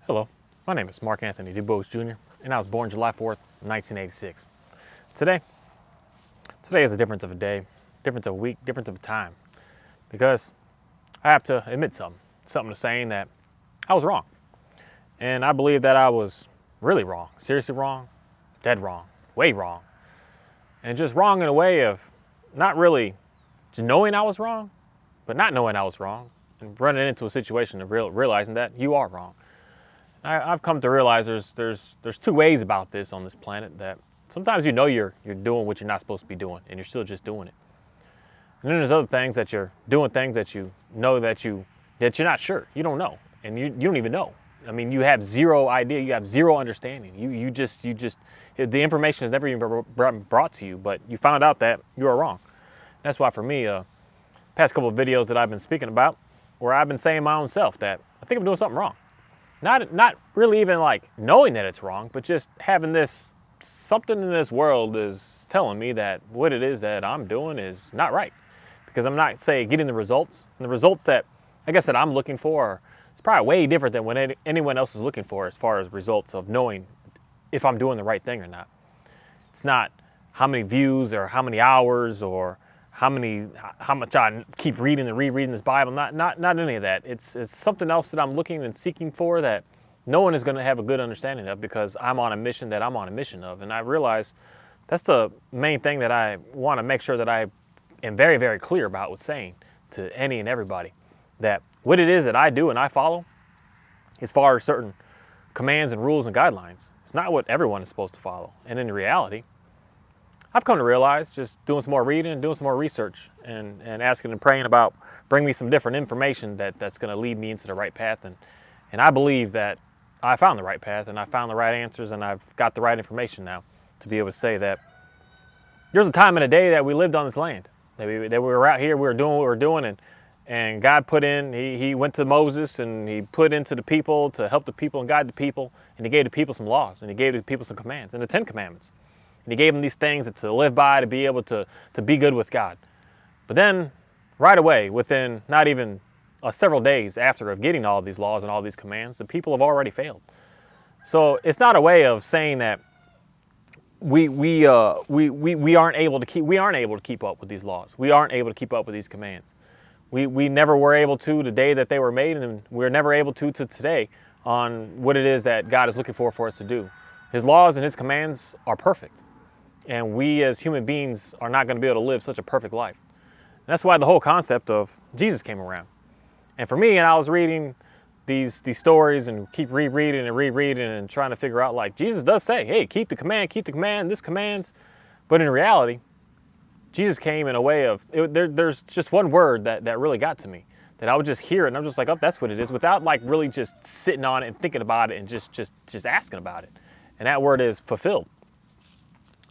Hello, my name is Mark Anthony DuBose Jr., and I was born July 4th, 1986. Today is a difference of a day, difference of a week, difference of a time, because I have to admit something to saying that I was wrong. And I believe that I was really wrong, seriously wrong, dead wrong, way wrong. And just wrong in a way of not really just knowing I was wrong, but not knowing I was wrong, and running into a situation of realizing that you are wrong. I've come to realize there's two ways about this on this planet, that sometimes you know you're doing what you're not supposed to be doing, and you're still just doing it. And then there's other things that you're doing, things that you know that you're not sure, you don't know, and you don't even know. I mean, you have zero idea, you have zero understanding. You just the information has never even been brought to you, but you found out that you are wrong. That's why for me, past couple of videos that I've been speaking about, where I've been saying my own self that I think I'm doing something wrong. Not really even like knowing that it's wrong, but just having this something in this world is telling me that what it is that I'm doing is not right, because I'm not, say, getting the results. And the results that I guess that I'm looking for is probably way different than what anyone else is looking for as far as results of knowing if I'm doing the right thing or not. It's not how many views or how many hours or how much I keep reading and rereading this Bible. Not any of that. It's something else that I'm looking and seeking for that no one is going to have a good understanding of, because I'm on a mission that I'm on a mission of. And I realize that's the main thing that I want to make sure that I am very, very clear about with saying to any and everybody, that what it is that I do and I follow as far as certain commands and rules and guidelines, it's not what everyone is supposed to follow. And in reality, I've come to realize, just doing some more reading and doing some more research and asking and praying about, bring me some different information that's going to lead me into the right path. And I believe that I found the right path, and I found the right answers, and I've got the right information now to be able to say that there's a time in a day that we lived on this land, that we were out here, we were doing what we were doing, and God put in, he went to Moses and he put into the people to help the people and guide the people, and he gave the people some laws, and he gave the people some commands, and the 10 Commandments. And he gave them these things to live by, to be able to be good with God. But then, right away, within not even several days after of getting all these laws and all these commands, the people have already failed. So it's not a way of saying that we aren't able to keep up with these laws. We aren't able to keep up with these commands. We never were able to the day that they were made, and we're never able to today on what it is that God is looking for us to do. His laws and his commands are perfect. And we as human beings are not going to be able to live such a perfect life. And that's why the whole concept of Jesus came around. And for me, and I was reading these stories and keep rereading and trying to figure out, like, Jesus does say, hey, keep the command, this commands. But in reality, Jesus came in a way of, there's just one word that really got to me, that I would just hear it and I'm just like, oh, that's what it is, without like really just sitting on it and thinking about it and just asking about it. And that word is fulfilled.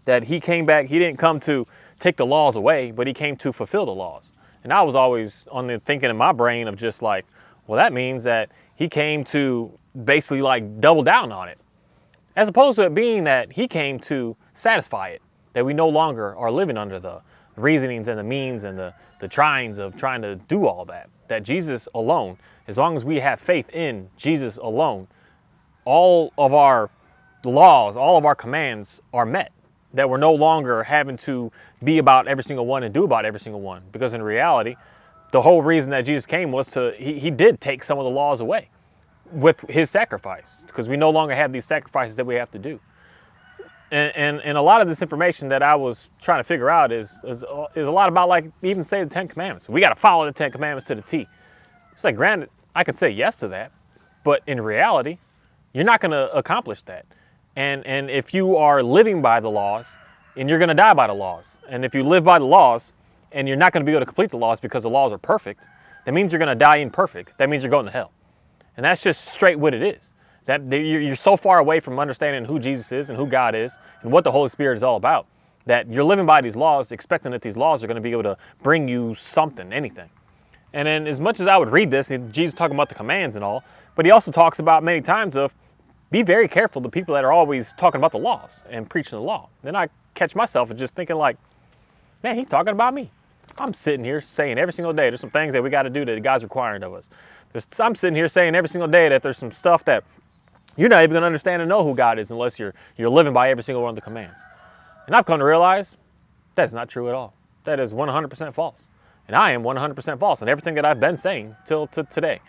That he came back, he didn't come to take the laws away, but he came to fulfill the laws. And I was always on the thinking in my brain of just like, well, that means that he came to basically like double down on it. As opposed to it being that he came to satisfy it, that we no longer are living under the reasonings and the means and the tryings of trying to do all that. That Jesus alone, as long as we have faith in Jesus alone, all of our laws, all of our commands are met. That we're no longer having to be about every single one and do about every single one. Because in reality, the whole reason that Jesus came was he did take some of the laws away with his sacrifice, because we no longer have these sacrifices that we have to do. And a lot of this information that I was trying to figure out is a lot about, like, even say the 10 Commandments. We got to follow the 10 Commandments to the T. It's like, granted, I can say yes to that, but in reality, you're not going to accomplish that. And if you are living by the laws, and you're going to die by the laws. And if you live by the laws, and you're not going to be able to complete the laws because the laws are perfect, that means you're going to die imperfect. That means you're going to hell. And that's just straight what it is. That you're so far away from understanding who Jesus is and who God is and what the Holy Spirit is all about, that you're living by these laws, expecting that these laws are going to be able to bring you something, anything. And then as much as I would read this, and Jesus talking about the commands and all, but he also talks about many times of, be very careful the people that are always talking about the laws and preaching the law. Then I catch myself and just thinking like, man, he's talking about me. I'm sitting here saying every single day there's some things that we got to do that God's requiring of us. I'm sitting here saying every single day that there's some stuff that You're not even going to understand and know who God is unless you're living by every single one of the commands. And I've come to realize that is not true at all. That is 100% false. And I am 100% false in everything that I've been saying till today.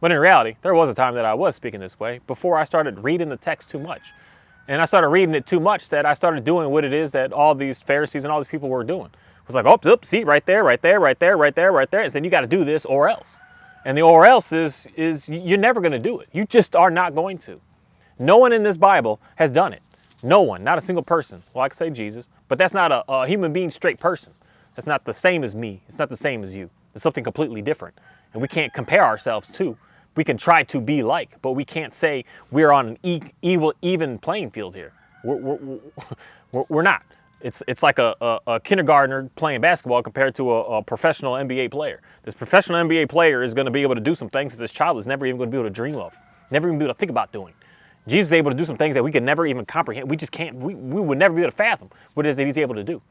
But in reality, there was a time that I was speaking this way before I started reading the text too much. And I started reading it too much that I started doing what it is that all these Pharisees and all these people were doing. It was like, oh, see, right there, right there, right there, right there, right there. And said, you got to do this or else. And the or else is you're never going to do it. You just are not going to. No one in this Bible has done it. No one, not a single person. Well, I could say Jesus, but that's not a human being straight person. That's not the same as me. It's not the same as you. It's something completely different. And we can't compare ourselves to. We can try to be like, but we can't say we're on an even playing field here. We're not. It's like a kindergartner playing basketball compared to a professional NBA player. This professional NBA player is going to be able to do some things that this child is never even going to be able to dream of, never even be able to think about doing. Jesus is able to do some things that we could never even comprehend. We just can't, we would never be able to fathom what it is that he's able to do.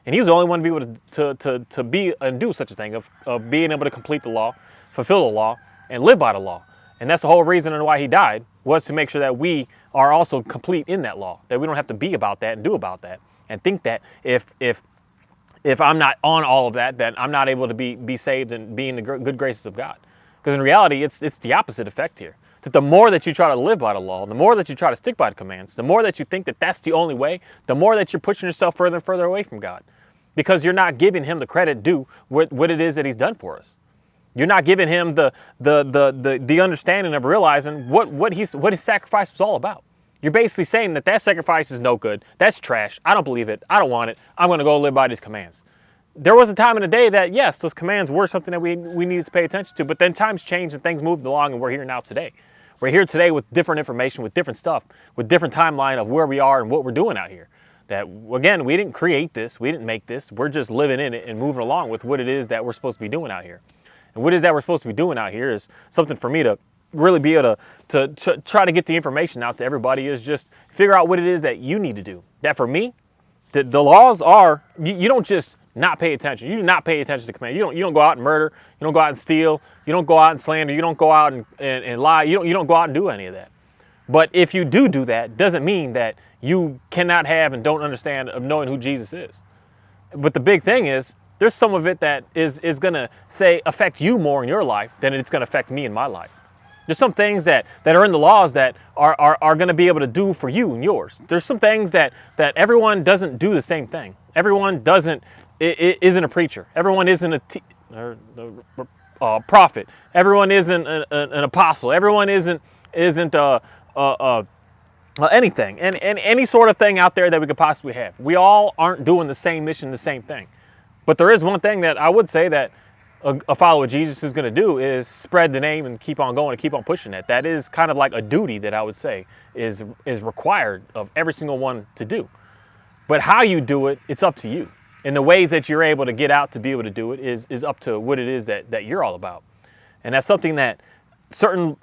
And he's the only one to be able to be and do such a thing of being able to complete the law, fulfill the law, and live by the law. And that's the whole reason and why he died, was to make sure that we are also complete in that law, that we don't have to be about that and do about that and think that if I'm not on all of that, that I'm not able to be saved and be in the good graces of God. Because in reality, it's the opposite effect here. That the more that you try to live by the law, the more that you try to stick by the commands, the more that you think that that's the only way, the more that you're pushing yourself further and further away from God. Because you're not giving him the credit due what it is that he's done for us. You're not giving him the understanding of realizing what his sacrifice was all about. You're basically saying that sacrifice is no good. That's trash. I don't believe it. I don't want it. I'm going to go live by these commands. There was a time in the day that, yes, those commands were something that we needed to pay attention to, but then times changed and things moved along and we're here now today. We're here today with different information, with different stuff, with different timeline of where we are and what we're doing out here. That, again, we didn't create this. We didn't make this. We're just living in it and moving along with what it is that we're supposed to be doing out here. And what it is that we're supposed to be doing out here is something for me to really be able to try to get the information out to everybody, is just figure out what it is that you need to do. That for me, the laws are, you don't just not pay attention. You do not pay attention to command. You don't go out and murder. You don't go out and steal. You don't go out and slander. You don't go out and lie. You don't go out and do any of that. But if you do that, doesn't mean that you cannot have and don't understand of knowing who Jesus is. But the big thing is, there's some of it that is going to affect you more in your life than it's going to affect me in my life. There's some things that are in the laws that are going to be able to do for you and yours. There's some things that everyone doesn't do the same thing. Everyone isn't a preacher. Everyone isn't a prophet. Everyone isn't an apostle. Everyone isn't anything and any sort of thing out there that we could possibly have. We all aren't doing the same mission, the same thing. But there is one thing that I would say that a follower of Jesus is going to do, is spread the name and keep on going and keep on pushing it. That is kind of like a duty that I would say is required of every single one to do. But how you do it, it's up to you. And the ways that you're able to get out to be able to do it is up to what it is that you're all about. And that's something that certain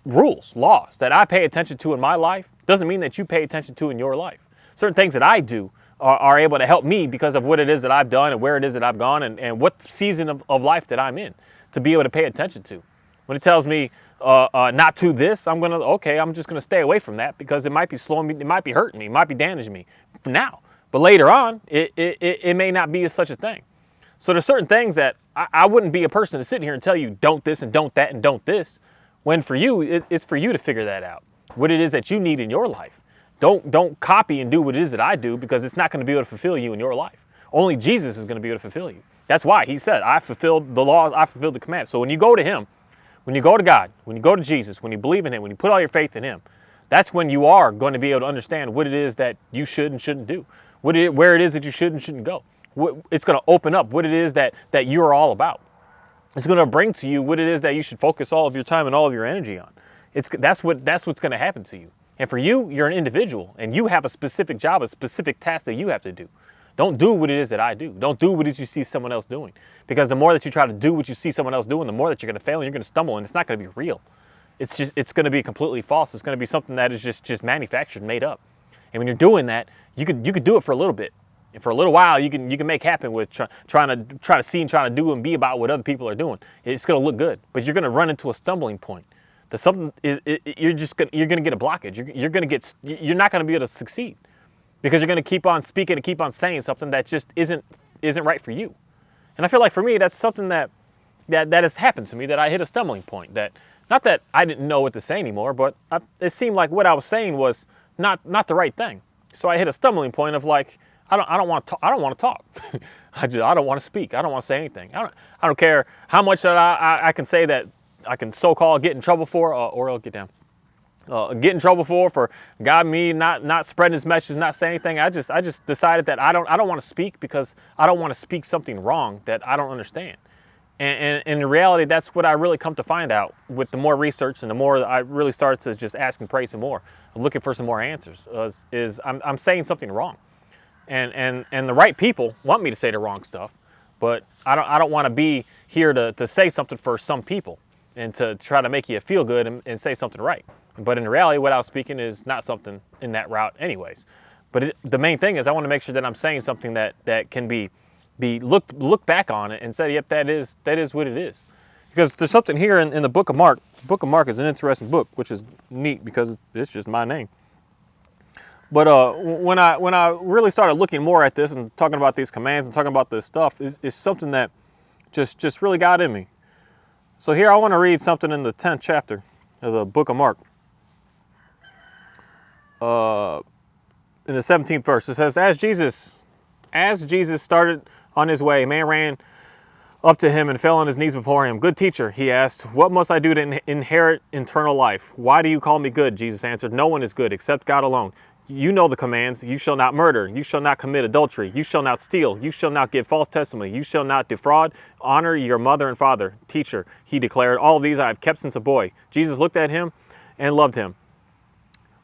rules, laws that I pay attention to in my life doesn't mean that you pay attention to in your life. Certain things that I do are able to help me because of what it is that I've done and where it is that I've gone and what season of life that I'm in to be able to pay attention to. When it tells me not to this, I'm just going to stay away from that because it might be slowing me, it might be hurting me, it might be damaging me now. But later on, it may not be such a thing. So there's certain things that I wouldn't be a person to sit here and tell you don't this and don't that and don't this, when for you, it's for you to figure that out, what it is that you need in your life. Don't copy and do what it is that I do, because it's not going to be able to fulfill you in your life. Only Jesus is going to be able to fulfill you. That's why he said, I fulfilled the laws, I fulfilled the commands. So when you go to him, when you go to God, when you go to Jesus, when you believe in him, when you put all your faith in him, that's when you are going to be able to understand what it is that you should and shouldn't do, where it is that you should and shouldn't go. It's going to open up what it is that you're all about. It's going to bring to you what it is that you should focus all of your time and all of your energy on. That's what's going to happen to you. And for you, you're an individual and you have a specific job, a specific task that you have to do. Don't do what it is that I do. Don't do what it is you see someone else doing. Because the more that you try to do what you see someone else doing, the more that you're going to fail and you're going to stumble, and it's not going to be real. It's going to be completely false. It's going to be something that is just manufactured, made up. And when you're doing that, you could do it for a little bit. And for a little while, you can make happen with trying to see and trying to do and be about what other people are doing. It's going to look good, but you're going to run into a stumbling point. you're gonna get a blockage. You're not gonna be able to succeed because you're gonna keep on speaking and keep on saying something that just isn't right for you. And I feel like for me, that's something that has happened to me, that I hit a stumbling point. That not that I didn't know what to say anymore, but it seemed like what I was saying was not the right thing. So I hit a stumbling point of like, I don't want to talk. I don't want to speak. I don't want to say anything. I don't care how much that I can say that I can so-called get in trouble for, or I'll get down. Get in trouble for God, me not spreading his message, not saying anything. I just decided that I don't want to speak because I don't want to speak something wrong that I don't understand. And in reality, that's what I really come to find out with the more research and the more I really start to just ask and pray some more, looking for some more answers. Is I'm saying something wrong, and the right people want me to say the wrong stuff, but I don't want to be here to say something for some people and to try to make you feel good and say something right. But in reality, what I was speaking is not something in that route anyways. But the main thing is I want to make sure that I'm saying something that can be look back on it and say, yep, that is what it is. Because there's something here in the book of Mark. The book of Mark is an interesting book, which is neat because it's just my name. But when I really started looking more at this and talking about these commands and talking about this stuff, it's something that just really got in me. So here I want to read something in the 10th chapter of the book of Mark. In the 17th verse, it says, As Jesus started on his way, a man ran up to him and fell on his knees before him. Good teacher, he asked, what must I do to inherit eternal life? Why do you call me good? Jesus answered, no one is good except God alone. You know the commands. You shall not murder. You shall not commit adultery. You shall not steal. You shall not give false testimony. You shall not defraud. Honor your mother and father. Teacher, he declared, all these I have kept since a boy. Jesus looked at him and loved him.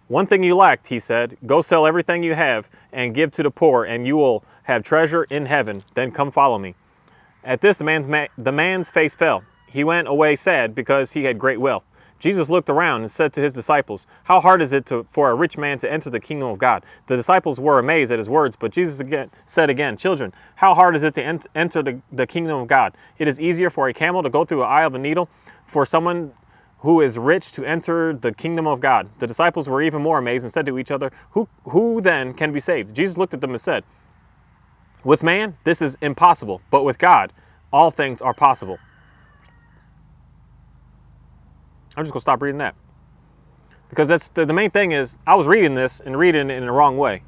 One thing you lacked, he said, go sell everything you have and give to the poor, and you will have treasure in heaven. Then come follow me. At this, the man's face fell. He went away sad because he had great wealth. Jesus looked around and said to his disciples, how hard is it for a rich man to enter the kingdom of God? The disciples were amazed at his words, but Jesus said again, children, how hard is it to enter the kingdom of God? It is easier for a camel to go through an eye of a needle, for someone who is rich to enter the kingdom of God. The disciples were even more amazed and said to each other, who then can be saved? Jesus looked at them and said, with man, this is impossible, but with God, all things are possible. I'm just going to stop reading that. Because that's the main thing is, I was reading this and reading it in the wrong way.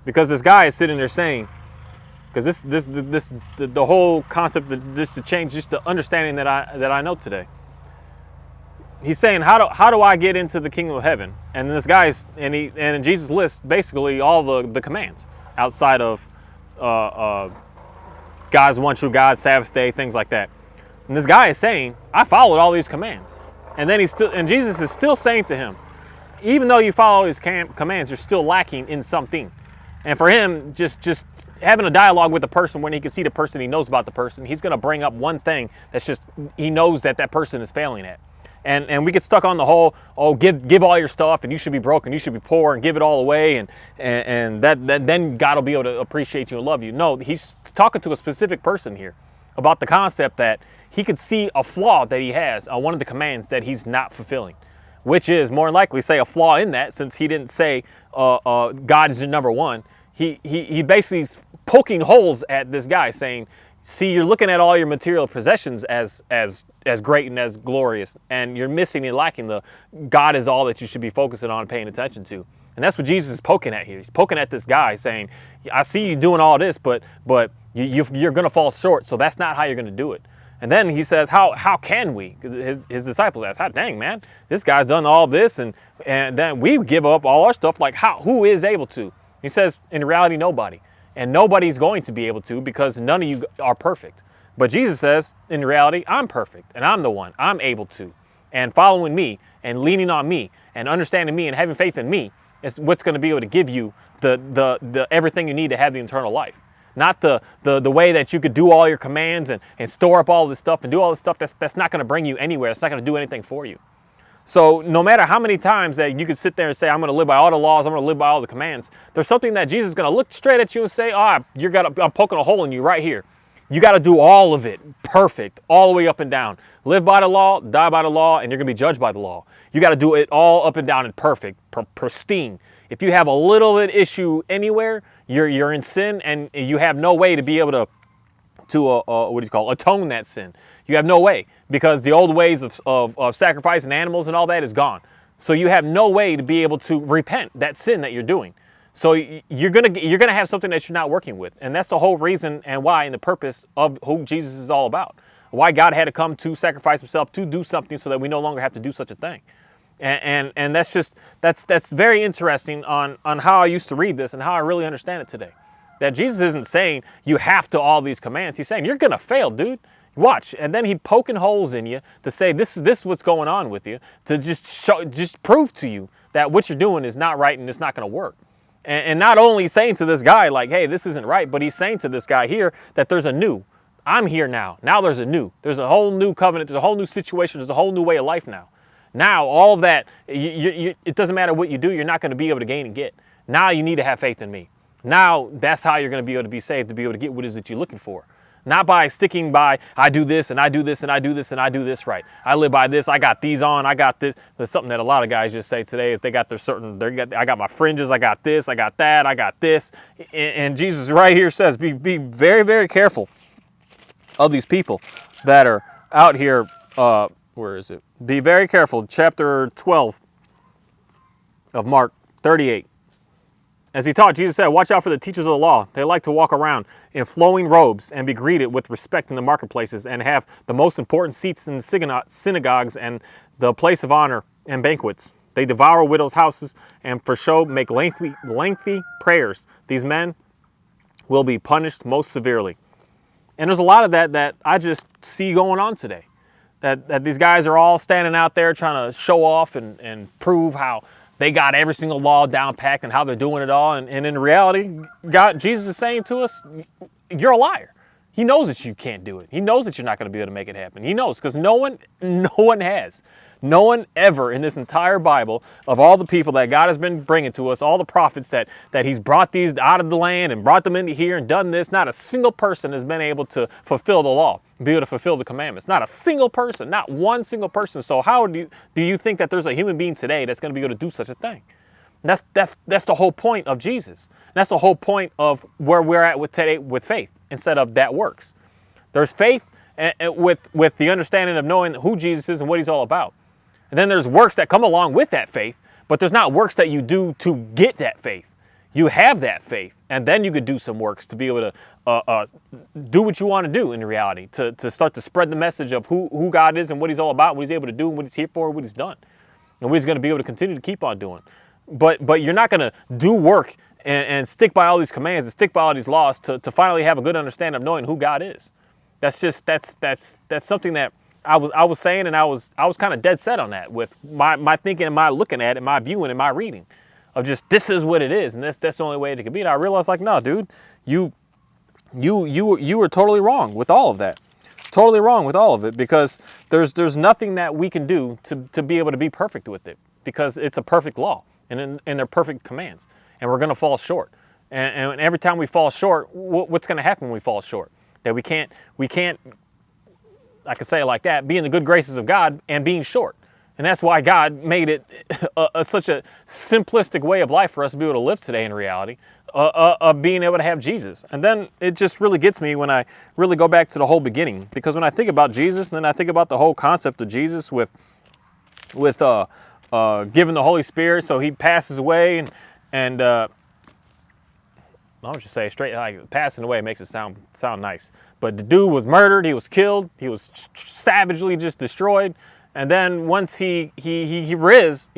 Because this guy is sitting there saying, because the whole concept, just to change, just the understanding that I know today. He's saying, how do I get into the kingdom of heaven? And this guy's, and Jesus lists basically all the commands outside of God's one true God, Sabbath day, things like that. And this guy is saying, I followed all these commands. And then Jesus is still saying to him, even though you follow all these commands, you're still lacking in something. And for him, just having a dialogue with the person when he can see the person, he knows about the person, he's going to bring up one thing that's just, he knows that person is failing at. And we get stuck on the whole, give all your stuff and you should be broke and you should be poor and give it all away and that then God will be able to appreciate you and love you. No, he's talking to a specific person here about the concept that he could see a flaw that he has on one of the commands that he's not fulfilling, which is more likely say a flaw in that, since he didn't say God is your number one. He basically is poking holes at this guy saying, see, you're looking at all your material possessions as great and as glorious, and you're missing and lacking the God is all that you should be focusing on and paying attention to. And that's what Jesus is poking at here. He's poking at this guy saying, I see you doing all this, but you're going to fall short, so that's not how you're going to do it. And then he says, how can we? His disciples ask, dang, man, this guy's done all this, and then we give up all our stuff. Like, who is able to? He says, in reality, nobody. And nobody's going to be able to, because none of you are perfect. But Jesus says, in reality, I'm perfect, and I'm the one. I'm able to. And following me, and leaning on me, and understanding me, and having faith in me is what's going to be able to give you the everything you need to have the eternal life. Not the way that you could do all your commands and store up all this stuff and do all this stuff. That's not going to bring you anywhere. It's not going to do anything for you. So no matter how many times that you could sit there and say, I'm going to live by all the laws, I'm going to live by all the commands, there's something that Jesus is going to look straight at you and say, I'm poking a hole in you right here. You got to do all of it perfect, all the way up and down. Live by the law, die by the law, and you're going to be judged by the law. You got to do it all up and down and perfect, pristine. If you have a little bit issue anywhere, you're in sin, and you have no way to be able to what do you call atone that sin. You have no way, because the old ways of sacrificing animals and all that is gone. So you have no way to be able to repent that sin that you're doing. So you're gonna have something that you're not working with, and that's the whole reason and why and the purpose of who Jesus is all about. Why God had to come to sacrifice himself to do something so that we no longer have to do such a thing. And that's very interesting on how I used to read this and how I really understand it today. That Jesus isn't saying you have to all these commands. He's saying you're gonna fail, dude. Watch, and then he poking holes in you to say this is what's going on with you, to just prove to you that what you're doing is not right and it's not going to work. And not only saying to this guy like, hey, this isn't right, but he's saying to this guy here that there's a new. I'm here now. Now there's a new. There's a whole new covenant. There's a whole new situation. There's a whole new way of life now. Now all of that, it doesn't matter what you do, you're not going to be able to gain and get. Now you need to have faith in me. Now that's how you're going to be able to be saved, to be able to get what it is that you're looking for. Not by sticking by, I do this and I do this and I do this and I do this right. I live by this. I got these on. I got this. There's something that a lot of guys just say today is they got their certain, I got my fringes. I got this. I got that. I got this. And Jesus right here says, be very, very careful of these people that are out here. Where is it? Be very careful. Chapter 12 of Mark 38. As he taught, Jesus said, watch out for the teachers of the law. They like to walk around in flowing robes and be greeted with respect in the marketplaces and have the most important seats in the synagogues and the place of honor and banquets. They devour widows' houses and for show make lengthy prayers. These men will be punished most severely. And there's a lot of that I just see going on today. That these guys are all standing out there trying to show off and prove how they got every single law down packed and how they're doing it all. And in reality, Jesus is saying to us, you're a liar. He knows that you can't do it. He knows that you're not going to be able to make it happen. He knows, because no one has. No one ever in this entire Bible, of all the people that God has been bringing to us, all the prophets that he's brought these out of the land and brought them into here and done this, not a single person has been able to fulfill the law, be able to fulfill the commandments. Not a single person, not one single person. So how do you think that there's a human being today that's going to be able to do such a thing? And that's the whole point of Jesus. And that's the whole point of where we're at with today with faith instead of that works. There's faith with the understanding of knowing who Jesus is and what he's all about. And then there's works that come along with that faith, but there's not works that you do to get that faith. You have that faith, and then you could do some works to be able to do what you want to do in reality, to start to spread the message of who God is and what he's all about, what he's able to do, and what he's here for, what he's done, and what he's going to be able to continue to keep on doing. But you're not going to do work and stick by all these commands and stick by all these laws to finally have a good understanding of knowing who God is. That's something that I was saying, and I was kind of dead set on that with my thinking and my looking at it, my viewing and my reading of just this is what it is, and that's the only way it could be. And I realized, like, no, dude, you were totally wrong with all of that, totally wrong with all of it, because there's nothing that we can do to be able to be perfect with it, because it's a perfect law and they're perfect commands, and we're gonna fall short. And every time we fall short, what's gonna happen when we fall short? That we can't. I could say it like that, be in the good graces of God and being short. And that's why God made it such a simplistic way of life for us to be able to live today in reality, of being able to have Jesus. And then it just really gets me when I really go back to the whole beginning. Because when I think about Jesus, and then I think about the whole concept of Jesus with giving the Holy Spirit, so he passes away, and I'll just say straight, like, passing away makes it sound nice. But the dude was murdered, he was killed, he was savagely just destroyed. And then once he was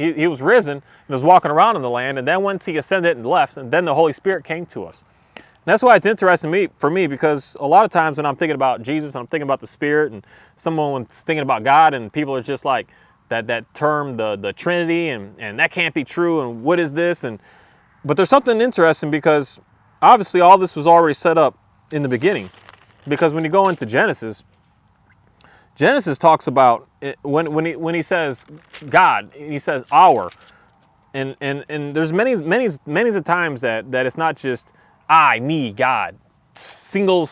risen and was walking around in the land, and then once he ascended and left, and then the Holy Spirit came to us. And that's why it's interesting for me, because a lot of times when I'm thinking about Jesus and I'm thinking about the Spirit, and someone's thinking about God, and people are just like, that term, the Trinity, and that can't be true, and what is this? But there's something interesting, because obviously all this was already set up in the beginning. Because when you go into Genesis talks about when he says God, he says our, and there's many a times that it's not just I, me, God, single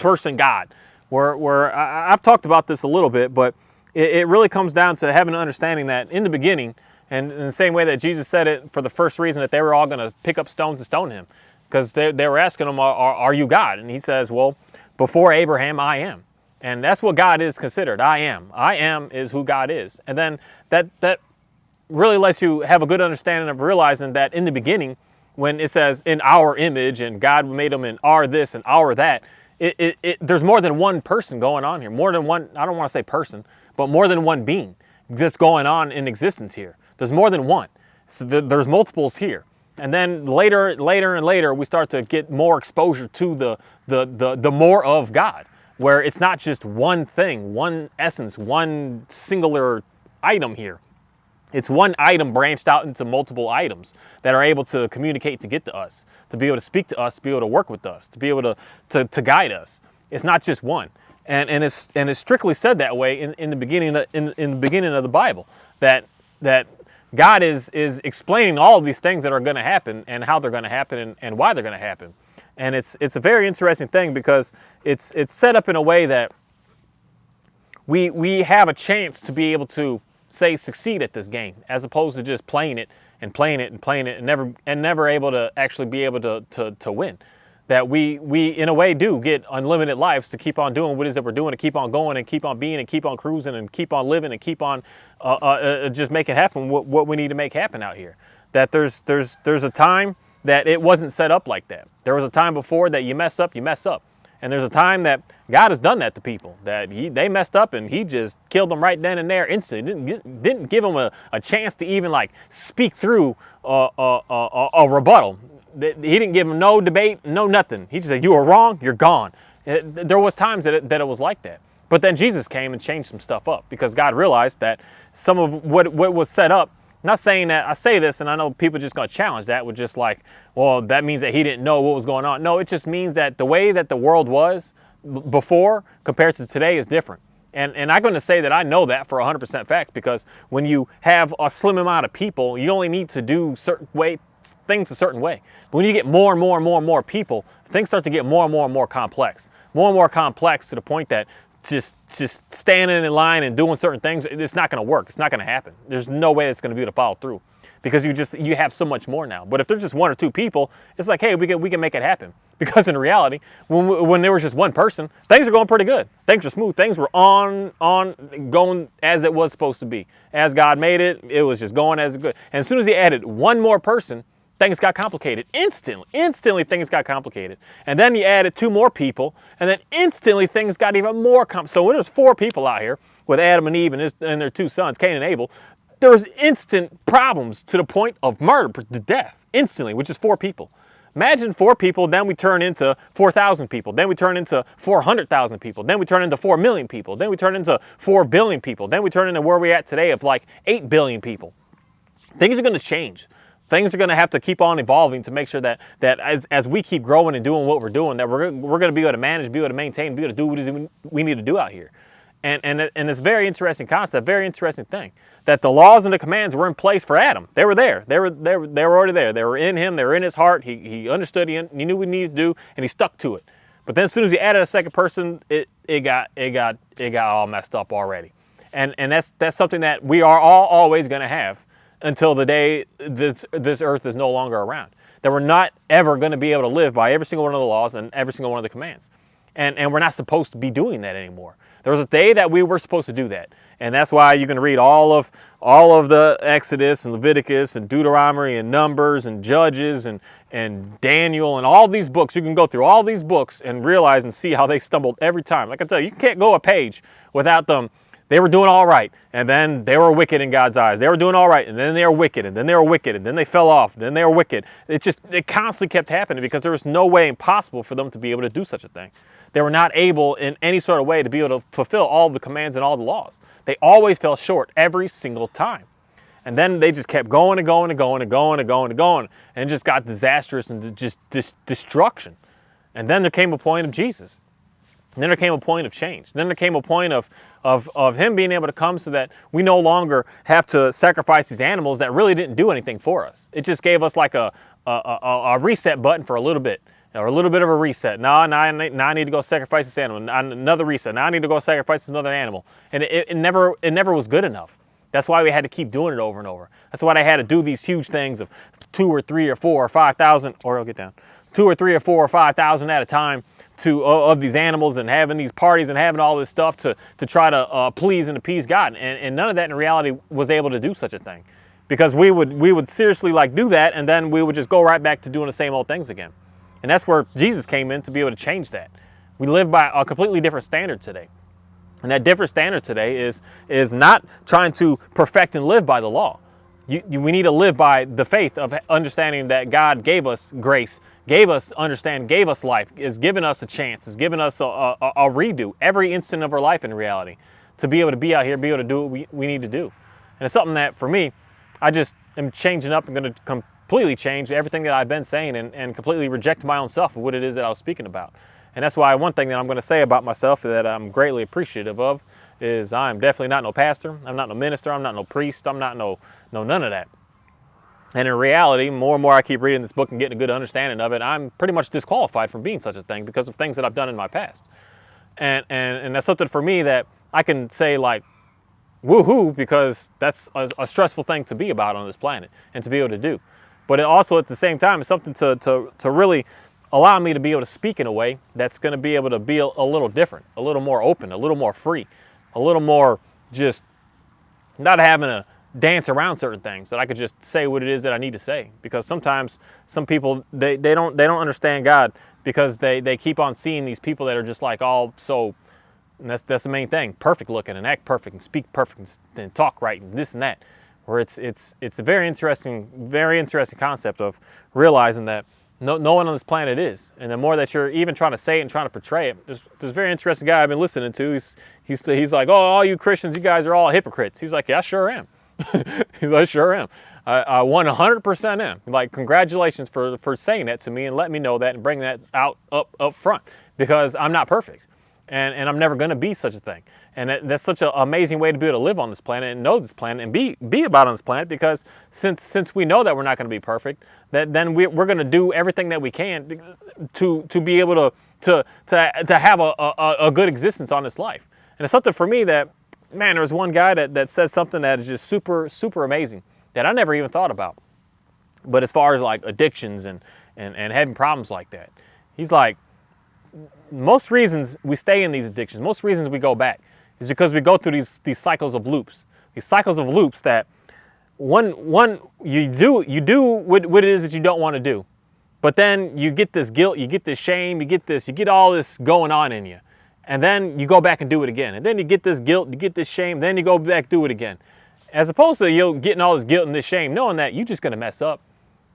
person God. Where I've talked about this a little bit, but it really comes down to having an understanding that in the beginning, and in the same way that Jesus said it for the first reason that they were all going to pick up stones and stone him, because they were asking him, are you God? And he says, well, before Abraham, I am. And that's what God is considered. I am. I am is who God is. And then that really lets you have a good understanding of realizing that in the beginning, when it says in our image and God made them in our this and our that, there's more than one person going on here. More than one, I don't want to say person, but more than one being that's going on in existence here. There's more than one. So there's multiples here. And then later and later, we start to get more exposure to the more of God, where it's not just one thing, one essence, one singular item here. It's one item branched out into multiple items that are able to communicate to get to us, to be able to speak to us, to be able to work with us, to be able to guide us. It's not just one. And it's strictly said that way in the beginning in the beginning of the Bible, that God is explaining all of these things that are going to happen and how they're going to happen and why they're going to happen. And it's a very interesting thing, because it's set up in a way that we have a chance to be able to say succeed at this game, as opposed to just playing it and never able to actually be able to win. That we in a way do get unlimited lives to keep on doing what it is that we're doing, to keep on going and keep on being and keep on cruising and keep on living and keep on just making happen what we need to make happen out here. That there's a time that it wasn't set up like that. There was a time before that you mess up. And there's a time that God has done that to people, that they messed up and he just killed them right then and there instantly. Didn't give them a chance to even like speak through a rebuttal. He didn't give them no debate, no nothing. He just said, you were wrong, you're gone. There was times that it was like that. But then Jesus came and changed some stuff up, because God realized that some of what was set up, not saying that, I say this and I know people just going to challenge that with just like, well, that means that he didn't know what was going on. No, it just means that the way that the world was before compared to today is different. And I'm going to say that I know that for 100% fact, because when you have a slim amount of people, you only need to do things a certain way. But when you get more and more and more and more people, things start to get more and more and more complex. More and more complex to the point that just standing in line and doing certain things, it's not going to work. It's not going to happen. There's no way it's going to be able to follow through, because you have so much more now. But if there's just one or two people, it's like, hey, we can make it happen. Because in reality, when there was just one person, things are going pretty good. Things are smooth. Things were on going as it was supposed to be. As God made it, it was just going as good. And as soon as he added one more person, things got complicated. Instantly things got complicated. And then he added two more people, and then instantly things got even more complicated. So when there's four people out here with Adam and Eve and their two sons, Cain and Abel, there's instant problems to the point of murder, to death, instantly, which is four people. Imagine four people, then we turn into 4,000 people, then we turn into 400,000 people, then we turn into 4 million people, then we turn into 4 billion people, then we turn into where we're at today of like 8 billion people. Things are going to change. Things are going to have to keep on evolving to make sure that as we keep growing and doing what we're doing, that we're going to be able to manage, be able to maintain, be able to do what it is we need to do out here. And it's a very interesting concept, very interesting thing, that the laws and the commands were in place for Adam. They were there. They were already there. They were in him. They were in his heart. He understood. He knew what he needed to do, and he stuck to it. But then as soon as he added a second person, it got all messed up already. And that's something that we are all always going to have until the day this earth is no longer around. That we're not ever going to be able to live by every single one of the laws and every single one of the commands. And we're not supposed to be doing that anymore. There was a day that we were supposed to do that. And that's why you can read all of the Exodus and Leviticus and Deuteronomy and Numbers and Judges and Daniel and all these books. You can go through all these books and realize and see how they stumbled every time. Like I tell you, you can't go a page without them. They were doing all right, and then they were wicked in God's eyes. They were doing all right, and then they were wicked, and then they were wicked, and then they fell off, and then they were wicked. It constantly kept happening because there was no way possible for them to be able to do such a thing. They were not able in any sort of way to be able to fulfill all the commands and all the laws. They always fell short every single time. And then they just kept going and going and going and going and going and going, and it just got disastrous and just destruction. And then there came a point of Jesus. And then there came a point of change. Then there came a point of him being able to come so that we no longer have to sacrifice these animals that really didn't do anything for us. It just gave us like a reset button for a little bit. or a little bit of a reset. Now I need to go sacrifice this animal. Another reset. Now I need to go sacrifice another animal. And it never was good enough. That's why we had to keep doing it over and over. That's why they had to do these huge things of 2 or 3 or 4 or 5,000, or I'll get down, 2 or 3 or 4 or 5,000 at a time of these animals, and having these parties and having all this stuff to try to please and appease God. And none of that in reality was able to do such a thing, because we would seriously like do that, and then we would just go right back to doing the same old things again. And that's where Jesus came in to be able to change that. We live by a completely different standard today. And that different standard today is not trying to perfect and live by the law. We need to live by the faith of understanding that God gave us grace, gave us understanding, gave us life, is giving us a chance, is giving us a redo every instant of our life in reality, to be able to be out here, be able to do what we need to do. And it's something that, for me, I just am changing up and going to completely change everything that I've been saying, and completely reject my own self of what it is that I was speaking about. And that's why one thing that I'm going to say about myself that I'm greatly appreciative of is I'm definitely not no pastor. I'm not no minister. I'm not no priest. I'm not no none of that. And in reality, more and more I keep reading this book and getting a good understanding of it, I'm pretty much disqualified from being such a thing because of things that I've done in my past. And that's something for me that I can say like, woohoo, because that's a stressful thing to be about on this planet and to be able to do. But it also at the same time is something to really allow me to be able to speak in a way that's going to be able to be a little different, a little more open, a little more free, a little more just not having to dance around certain things, that I could just say what it is that I need to say. Because sometimes some people, they don't understand God because they keep on seeing these people that are just like all so, and that's the main thing, perfect looking and act perfect and speak perfect and talk right and this and that. Where it's a very interesting concept of realizing that no one on this planet is. And the more that you're even trying to say it and trying to portray it, there's a very interesting guy I've been listening to. He's like, oh, all you Christians, you guys are all hypocrites. He's like, yeah, I sure am. He's like, I sure am. I 100% am. Like, congratulations for saying that to me and letting me know that and bringing that out up front, because I'm not perfect. And I'm never going to be such a thing. And that's such an amazing way to be able to live on this planet and know this planet and be about on this planet, because since we know that we're not going to be perfect, then we're going to do everything that we can to be able to have a good existence on this life. And it's something for me that, man, there's one guy that says something that is just super, super amazing that I never even thought about. But as far as like addictions and having problems like that, he's like, most reasons we stay in these addictions, most reasons we go back, is because we go through these cycles of loops. These cycles of loops that one you do what it is that you don't want to do, but then you get this guilt, you get this shame, you get all this going on in you, and then you go back and do it again, and then you get this guilt, you get this shame, then you go back do it again, as opposed to you getting all this guilt and this shame, knowing that you're just going to mess up.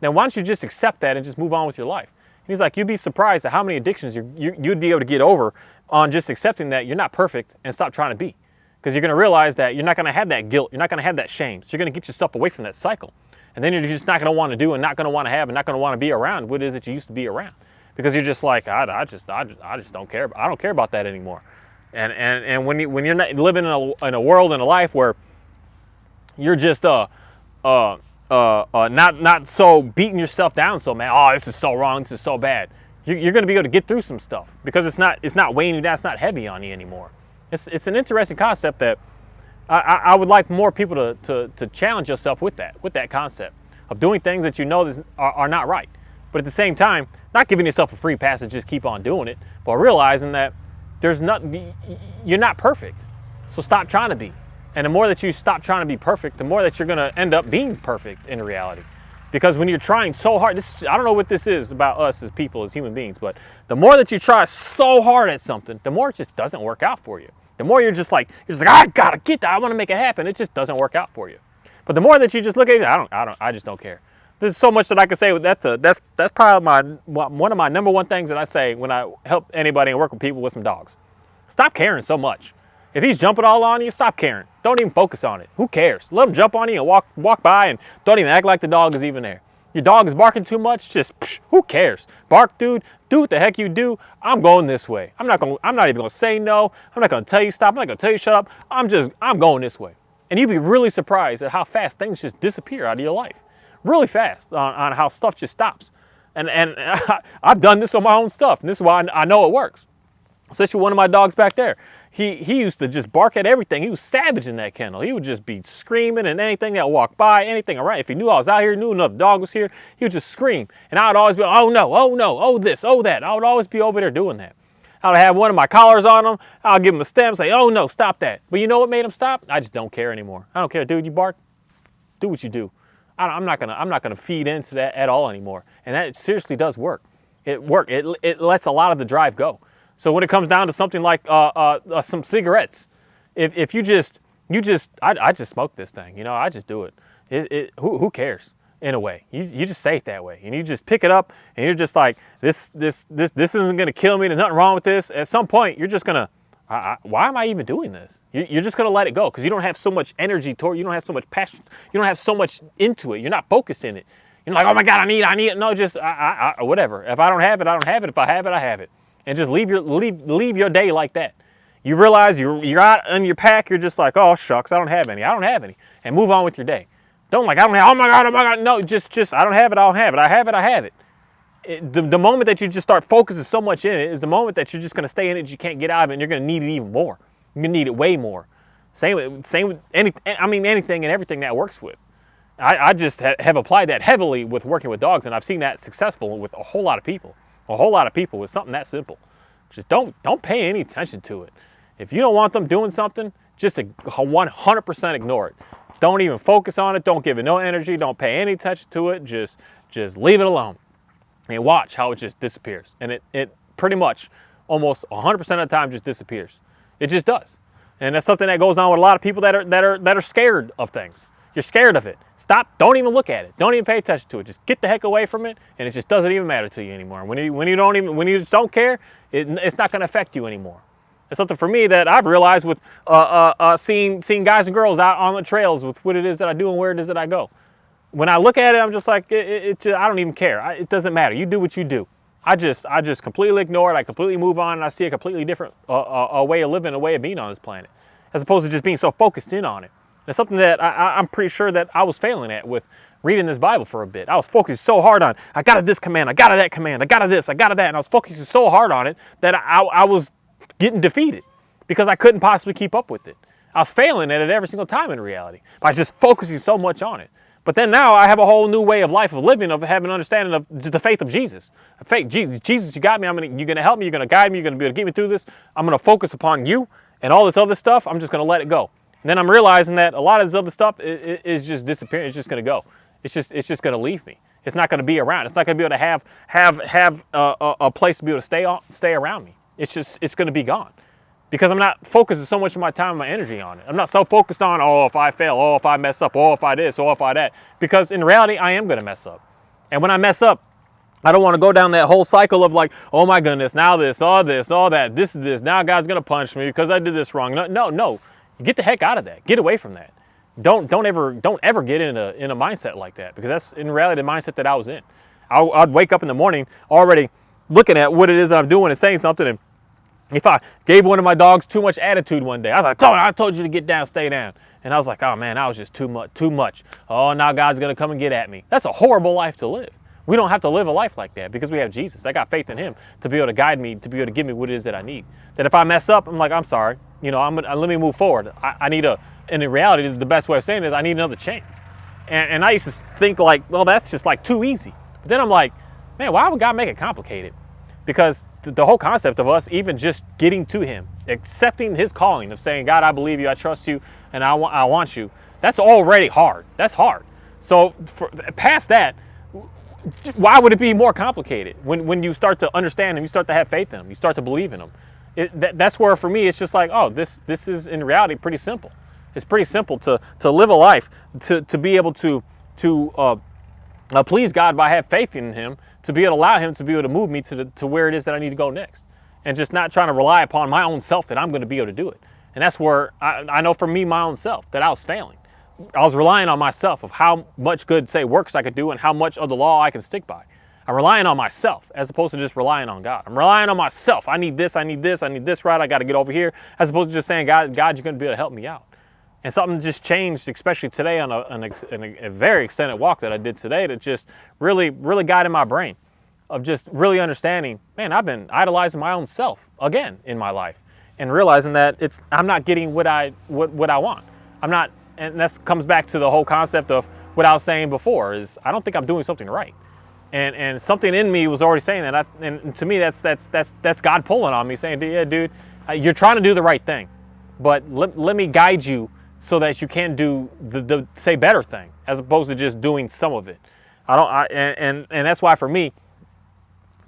Then why don't you just accept that and just move on with your life? He's like, you'd be surprised at how many addictions you'd be able to get over on just accepting that you're not perfect and stop trying to be. Because you're going to realize that you're not going to have that guilt, you're not going to have that shame. So you're going to get yourself away from that cycle. And then you're just not going to want to do and not going to want to have and not going to want to be around what it is that you used to be around. Because you're just like, I just don't care. I don't care about that anymore. And when you're not living in a world and a life where you're just not so beating yourself down so, man, oh, this is so wrong, this is so bad. You're going to be able to get through some stuff because it's not weighing you down, it's not heavy on you anymore. It's an interesting concept that I would like more people to challenge yourself with that concept of doing things that you know are not right. But at the same time, not giving yourself a free pass to just keep on doing it, but realizing that you're not perfect. So stop trying to be. And the more that you stop trying to be perfect, the more that you're going to end up being perfect in reality. Because when you're trying so hard, I don't know what this is about us as people, as human beings, but the more that you try so hard at something, the more it just doesn't work out for you. The more you're just like, I gotta get that, I want to make it happen. It just doesn't work out for you. But the more that you just look at it, I just don't care. There's so much that I can say. That's probably one of my number one things that I say when I help anybody and work with people with some dogs. Stop caring so much. If he's jumping all on you, stop caring. Don't even focus on it. Who cares? Let him jump on you and walk by and don't even act like the dog is even there. Your dog is barking too much, who cares? Bark, dude. Do what the heck you do. I'm going this way. I'm not even gonna say no. I'm not gonna tell you stop. I'm not gonna tell you shut up. I'm going this way. And you'd be really surprised at how fast things just disappear out of your life. Really fast on how stuff just stops. And I've done this on my own stuff, and this is why I know it works. Especially one of my dogs back there. He used to just bark at everything. He was savage in that kennel. He would just be screaming and anything that walked by, anything around. If he knew I was out here, knew another dog was here, he would just scream. And I would always be, oh no, oh this, oh that. I would always be over there doing that. I would have one of my collars on him. I'll give him a stem, say, oh no, stop that. But you know what made him stop? I just don't care anymore. I don't care, dude, you bark, do what you do. I'm not gonna feed into that at all anymore. And that seriously does work. It lets a lot of the drive go. So when it comes down to something like some cigarettes, if I just smoke this thing, you know, I just do it. Who cares in a way? You just say it that way, and you just pick it up, and you're just like, this isn't gonna kill me. There's nothing wrong with this. At some point, you're just gonna, why am I even doing this? You're just gonna let it go because you don't have so much energy toward, you don't have so much passion, you don't have so much into it. You're not focused in it. You're like, oh my God, I need it. No, just whatever. If I don't have it, I don't have it. If I have it, I have it. And just leave your day like that. You realize you're out in your pack. You're just like, oh shucks, I don't have any. I don't have any, and move on with your day. Don't like, I don't have. Oh my God. No, just I don't have it. I don't have it. I have it. I have it. The moment that you just start focusing so much in it is the moment that you're just going to stay in it. You can't get out of it, and you're going to need it even more. You're going to need it way more. Same with anything and everything that works with. I just have applied that heavily with working with dogs, and I've seen that successful with a whole lot of people. A whole lot of people with something that simple. Just don't pay any attention to it. If you don't want them doing something, just 100% ignore it. Don't even focus on it. Don't give it no energy. Don't pay any attention to it. Just leave it alone and watch how it just disappears. And it pretty much almost 100% of the time just disappears. It just does. And that's something that goes on with a lot of people that are scared of things. You're scared of it. Stop. Don't even look at it. Don't even pay attention to it. Just get the heck away from it, and it just doesn't even matter to you anymore. When you just don't care, it's not going to affect you anymore. It's something for me that I've realized with seeing guys and girls out on the trails with what it is that I do and where it is that I go. When I look at it, I'm just like, I don't even care. It doesn't matter. You do what you do. I just completely ignore it. I completely move on, and I see a completely different a way of living, a way of being on this planet, as opposed to just being so focused in on it. It's something that I'm pretty sure that I was failing at with reading this Bible for a bit. I was focused so hard on, I got this command, I got that command, I got this, I got that, and I was focusing so hard on it that I was getting defeated because I couldn't possibly keep up with it. I was failing at it every single time in reality by just focusing so much on it. But then now I have a whole new way of life of living, of having an understanding of the faith of Jesus. Faith, Jesus, you got me. You're going to help me. You're going to guide me. You're going to be able to get me through this. I'm going to focus upon you, and all this other stuff, I'm just going to let it go. And then I'm realizing that a lot of this other stuff is just disappearing. It's just going to go. It's just going to leave me. It's not going to be around. It's not going to be able to have a place to be able to stay around me. It's going to be gone because I'm not focusing so much of my time and my energy on it. I'm not so focused on, oh, if I fail, oh, if I mess up, oh, if I this, oh, if I that. Because in reality, I am going to mess up. And when I mess up, I don't want to go down that whole cycle of like, oh my goodness, now this, all that, this is this. Now God's going to punish me because I did this wrong. No. Get the heck out of that. Get away from that. Don't ever get in a mindset like that, because that's in reality the mindset that I was in. I'd wake up in the morning already looking at what it is that I'm doing and saying something, and if I gave one of my dogs too much attitude one day, I was like, I told you to get down, stay down. And I was like, oh man, I was just too much. Oh, now God's gonna come and get at me. That's a horrible life to live. We don't have to live a life like that because we have Jesus. I got faith in him to be able to guide me, to be able to give me what it is that I need. That if I mess up, I'm like, I'm sorry. You know, let me move forward. I need and in reality, the best way of saying it is I need another chance. And I used to think like, well, that's just like too easy. But then I'm like, man, why would God make it complicated? Because the whole concept of us even just getting to him, accepting his calling of saying, God, I believe you, I trust you, and I want you, that's already hard. That's hard. So past that, why would it be more complicated? When you start to understand him, you start to have faith in him, you start to believe in him. That's where for me it's just like, oh, this is in reality pretty simple. It's pretty simple to live a life, to be able to please God by have faith in him, to be able to allow him to be able to move me to where it is that I need to go next, and just not trying to rely upon my own self that I'm going to be able to do it. And that's where I know for me, my own self, that I was failing. I was relying on myself of how much good, say, works I could do and how much of the law I can stick by. I'm relying on myself as opposed to just relying on God. I'm relying on myself. I need this right. I got to get over here, as opposed to just saying, God, you're going to be able to help me out. And something just changed, especially today on a very extended walk that I did today, that just really, really got in my brain. of just really understanding, man, I've been idolizing my own self again in my life, and realizing that I'm not getting what I want. I'm not, and that comes back to the whole concept of what I was saying before, is I don't think I'm doing something right. And something in me was already saying that. And to me, that's God pulling on me, saying, yeah, dude, you're trying to do the right thing, but let me guide you so that you can do the say better thing, as opposed to just doing some of it. And that's why for me,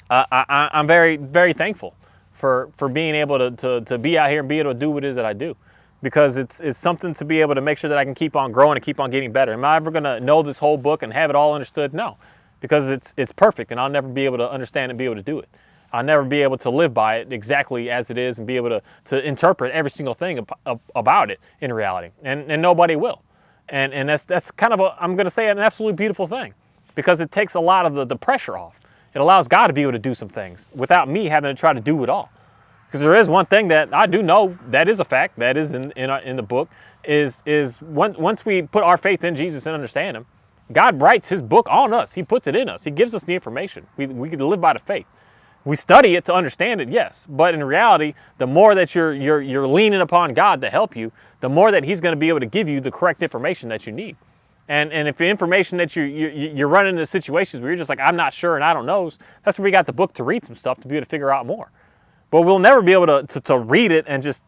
I'm very, very thankful for being able to be out here and be able to do what it is that I do, because it's something to be able to make sure that I can keep on growing and keep on getting better. Am I ever going to know this whole book and have it all understood? No, because it's perfect, and I'll never be able to understand and be able to do it. I'll never be able to live by it exactly as it is and be able to interpret every single thing about it in reality, and nobody will. And that's kind of I'm going to say an absolutely beautiful thing, because it takes a lot of the pressure off. It allows God to be able to do some things without me having to try to do it all. Because there is one thing that I do know that is a fact, that is in the book, is once we put our faith in Jesus and understand Him, God writes His book on us. He puts it in us. He gives us the information. We can live by the faith. We study it to understand it, yes, but in reality, the more that you're leaning upon God to help you, the more that He's going to be able to give you the correct information that you need. And if the information that you're running into situations where you're just like, I'm not sure and I don't know, that's where we got the book to read some stuff to be able to figure out more. But we'll never be able to read it and just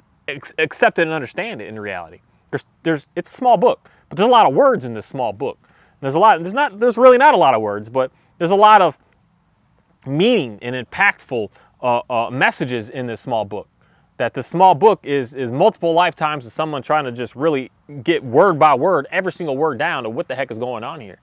accept it and understand it in reality. It's a small book, but there's a lot of words in this small book. There's really not a lot of words, but there's a lot of meaning and impactful messages in this small book. That the small book is multiple lifetimes of someone trying to just really get word by word, every single word down to what the heck is going on here.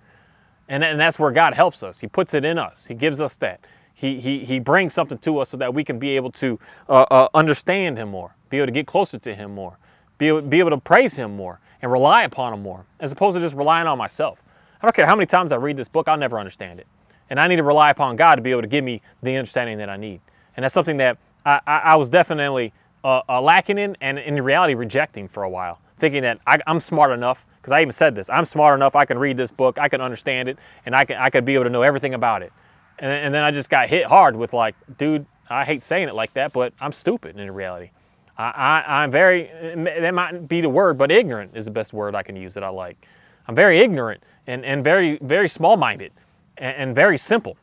And that's where God helps us. He puts it in us. He gives us that. He brings something to us so that we can be able to understand Him more, be able to get closer to Him more, be able to praise Him more and rely upon Him more, as opposed to just relying on myself. I don't care how many times I read this book, I'll never understand it. And I need to rely upon God to be able to give me the understanding that I need. And that's something that I was definitely lacking in, and in reality rejecting for a while, thinking that I'm smart enough, because I even said this, I'm smart enough, I can read this book, I can understand it, and I could be able to know everything about it. And then I just got hit hard with, like, dude, I hate saying it like that, but I'm stupid in reality. I'm very, that might be the word, but ignorant is the best word I can use that I like. I'm very ignorant and very, very small-minded and very simple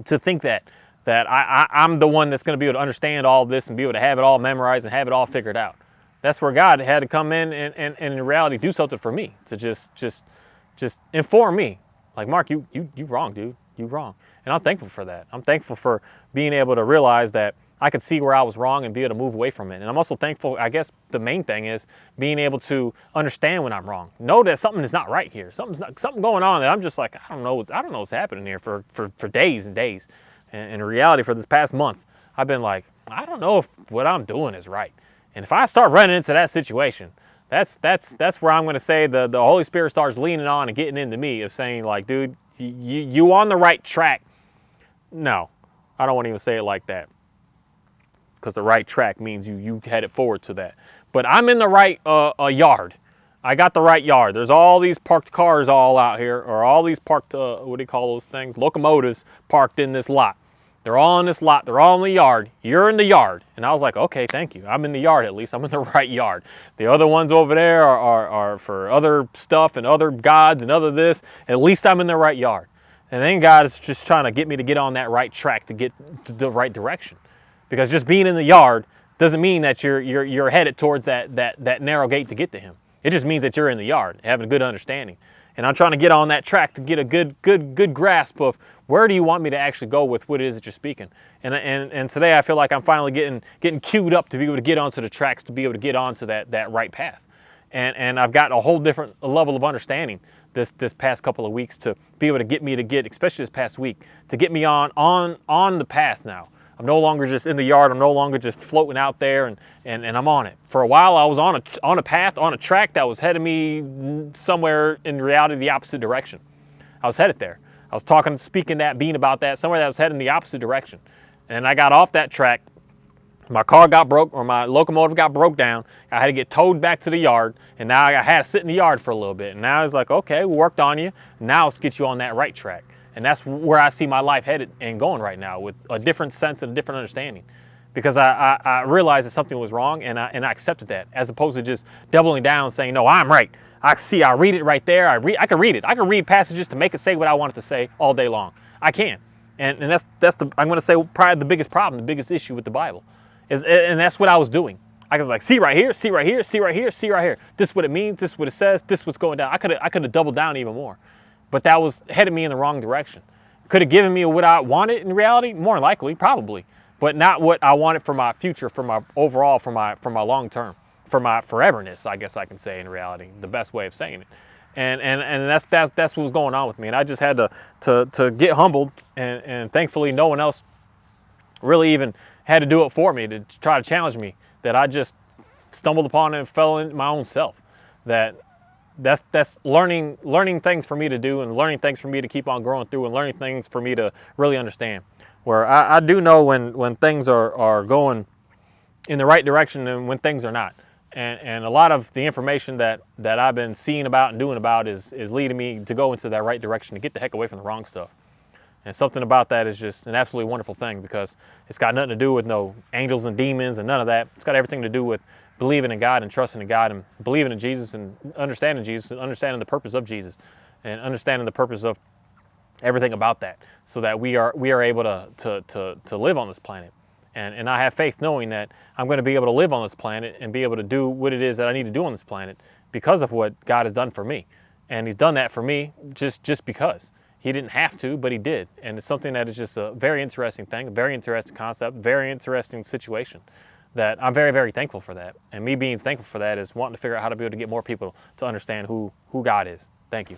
to think that I'm the one that's going to be able to understand all of this and be able to have it all memorized and have it all figured out. That's where God had to come in and in reality do something for me, to just inform me. Like, Mark, you wrong, dude. You wrong. And I'm thankful for that. I'm thankful for being able to realize that I could see where I was wrong and be able to move away from it. And I'm also thankful, I guess the main thing is being able to understand when I'm wrong. Know that something is not right here. Something going on that I'm just like, I don't know what's happening here for days and days. And in reality, for this past month, I've been like, I don't know if what I'm doing is right. And if I start running into that situation, that's where I'm going to say the Holy Spirit starts leaning on and getting into me, of saying, like, dude, you on the right track. No, I don't want to even say it like that, because the right track means you headed forward to that. But I'm in the right yard. I got the right yard. There's all these parked cars all out here, or all these parked, what do you call those things? Locomotives parked in this lot. They're all in this lot. They're all in the yard. You're in the yard. And I was like, okay, thank you. I'm in the yard at least. I'm in the right yard. The other ones over there are for other stuff and other gods and other this. At least I'm in the right yard. And then God is just trying to get me to get on that right track, to get to the right direction. Because just being in the yard doesn't mean that you're headed towards that narrow gate to get to Him. It just means that you're in the yard, having a good understanding. And I'm trying to get on that track to get a good grasp of where do you want me to actually go with what it is that you're speaking. And today I feel like I'm finally getting queued up to be able to get onto the tracks, to be able to get onto that right path. And I've got a whole different level of understanding this past couple of weeks, to be able to get me to get, especially this past week, to get me on the path now. I'm no longer just in the yard. I'm no longer just floating out there, and I'm on it. For a while, I was on a path, on a track that was heading me somewhere in reality the opposite direction. I was headed there. I was speaking that, being about that, somewhere that was heading the opposite direction. And I got off that track. My car got broke, or my locomotive got broke down. I had to get towed back to the yard, and now I had to sit in the yard for a little bit. And now it's like, okay, we worked on you. Now let's get you on that right track. And that's where I see my life headed and going right now, with a different sense and a different understanding. Because I realized that something was wrong, and I accepted that, as opposed to just doubling down saying, no, I'm right. I read it right there. I can read it. I can read passages to make it say what I want it to say all day long. I can. And I'm going to say probably the biggest problem, the biggest issue with the Bible. And that's what I was doing. I was like, see right here, see right here, see right here, see right here. This is what it means, this is what it says, this is what's going down. I could have doubled down even more. But that was headed me in the wrong direction. Could have given me what I wanted in reality, more likely, probably. But not what I wanted for my future, for my overall, for my long term, for my foreverness, I guess I can say in reality, the best way of saying it. And that's what was going on with me. And I just had to get humbled, and thankfully no one else really even had to do it for me, to try to challenge me, that I just stumbled upon and fell in my own self. That's learning things for me to do, and learning things for me to keep on growing through, and learning things for me to really understand. Where I do know when things are going in the right direction and when things are not. And a lot of the information that I've been seeing about and doing about is leading me to go into that right direction, to get the heck away from the wrong stuff. And something about that is just an absolutely wonderful thing, because it's got nothing to do with no angels and demons and none of that. It's got everything to do with believing in God and trusting in God and believing in Jesus and understanding the purpose of Jesus, and understanding the purpose of everything about that, so that we are able to live on this planet. And I have faith knowing that I'm going to be able to live on this planet and be able to do what it is that I need to do on this planet because of what God has done for me. And He's done that for me just because. He didn't have to, but He did. And it's something that is just a very interesting thing, a very interesting concept, very interesting situation, that I'm very, very thankful for that. And me being thankful for that is wanting to figure out how to be able to get more people to understand who God is. Thank you.